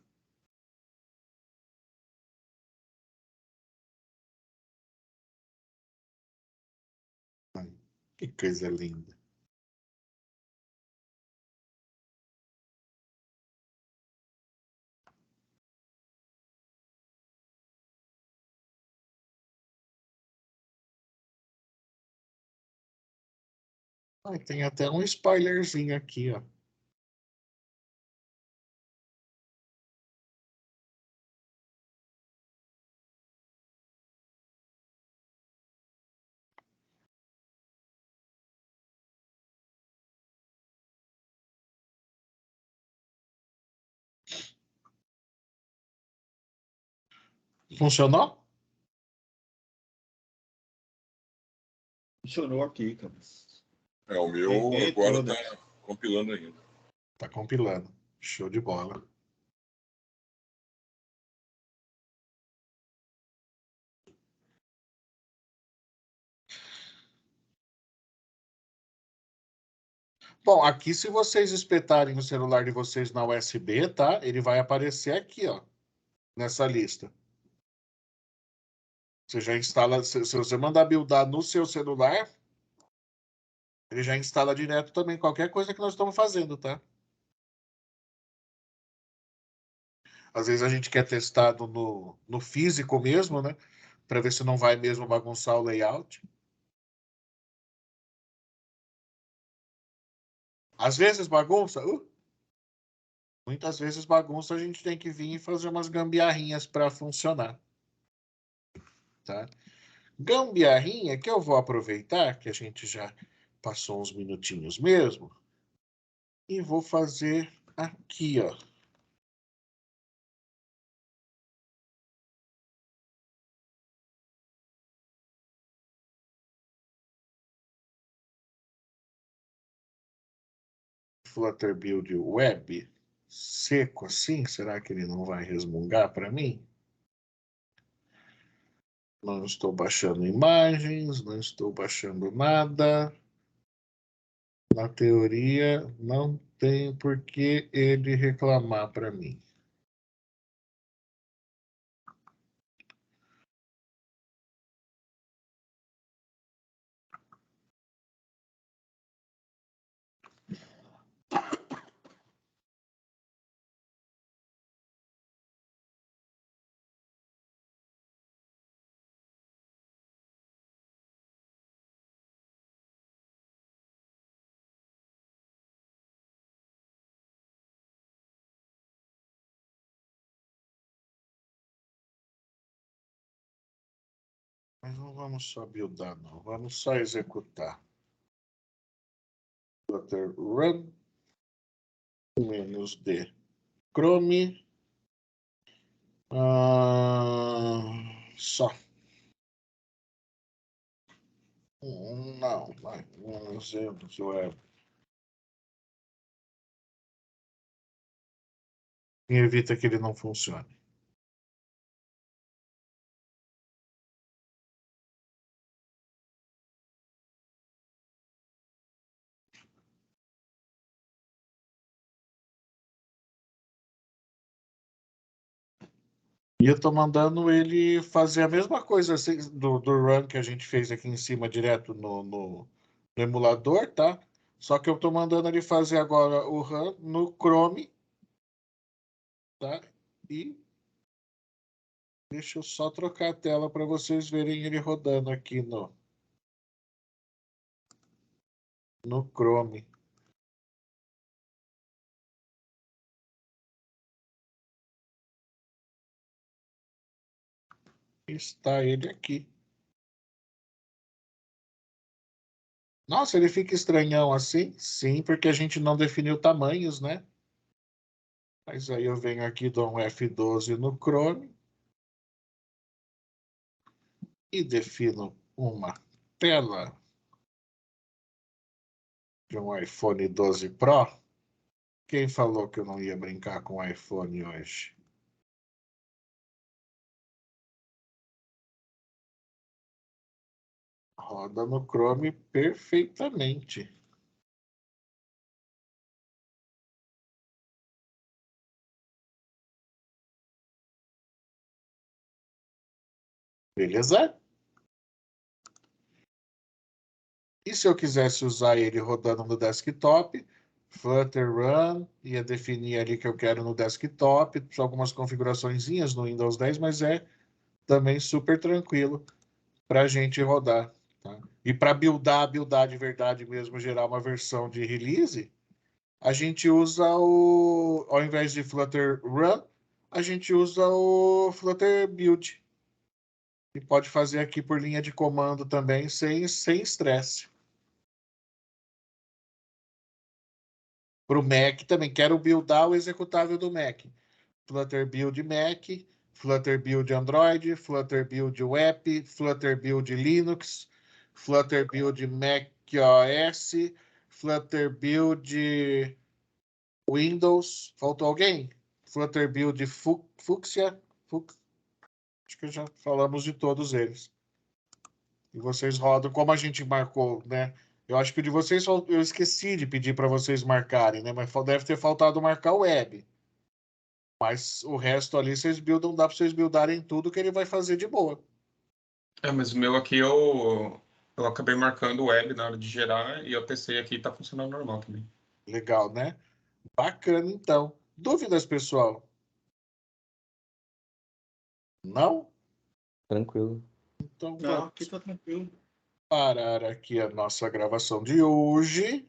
Que coisa linda. Ah, tem até um spoilerzinho aqui, ó. Funcionou? Funcionou aqui, cara. O meu Peguei agora todas. tá compilando ainda. Tá compilando. Show de bola. Bom, aqui se vocês espetarem o celular de vocês na USB, tá? Ele vai aparecer aqui, ó, nessa lista. Você já instala, se você mandar buildar no seu celular, Ele já instala direto também qualquer coisa que nós estamos fazendo, tá? Às vezes a gente quer testar no físico mesmo, né? Para ver se não vai mesmo bagunçar o layout. Às vezes bagunça. Muitas vezes bagunça, a gente tem que vir e fazer umas gambiarrinhas para funcionar. Tá? Gambiarrinha que eu vou aproveitar, que a gente já passou uns minutinhos mesmo, e vou fazer aqui, ó. Flutter Build Web seco assim, será que ele não vai resmungar para mim? Não estou baixando imagens, não estou baixando nada. Na teoria, não tem por que ele reclamar para mim. Mas não vamos só buildar, não. Vamos só executar. Flutter Run -D Chrome. Só. Não, vai. Exemplos web. E evita que ele não funcione. E eu estou mandando ele fazer a mesma coisa assim, do run que a gente fez aqui em cima, direto no emulador, tá? Só que eu estou mandando ele fazer agora o run no Chrome, tá? E deixa eu só trocar a tela para vocês verem ele rodando aqui no Chrome. Está ele aqui. Nossa, ele fica estranhão assim? Sim, porque a gente não definiu tamanhos, né? Mas aí eu venho aqui, dou um F12 no Chrome e defino uma tela de um iPhone 12 Pro. Quem falou que eu não ia brincar com o iPhone hoje? Roda no Chrome perfeitamente. Beleza? E se eu quisesse usar ele rodando no desktop, Flutter Run, ia definir ali que eu quero no desktop, só algumas configuraçõezinhas no Windows 10, mas é também super tranquilo para a gente rodar. Tá? E para buildar de verdade mesmo, gerar uma versão de release, a gente usa ao invés de Flutter Run, a gente usa o Flutter Build. E pode fazer aqui por linha de comando também, sem estresse. Para o Mac também, quero buildar o executável do Mac. Flutter Build Mac, Flutter Build Android, Flutter Build Web, Flutter Build Linux, Flutter Build Mac OS, Flutter Build Windows. Faltou alguém? Flutter Build Fuchsia. Acho que já falamos de todos eles. E vocês rodam, como a gente marcou, né? Eu acho que o de vocês eu esqueci de pedir para vocês marcarem, né? Mas deve ter faltado marcar o web. Mas o resto ali vocês buildam, dá para vocês buildarem tudo que ele vai fazer de boa. Mas o meu aqui eu Eu acabei marcando o web na hora de gerar e eu testei aqui e tá funcionando normal também. Legal, né? Bacana, então. Dúvidas, pessoal? Não? Tranquilo. Então Não, vamos aqui tá tranquilo. parar aqui a nossa gravação de hoje.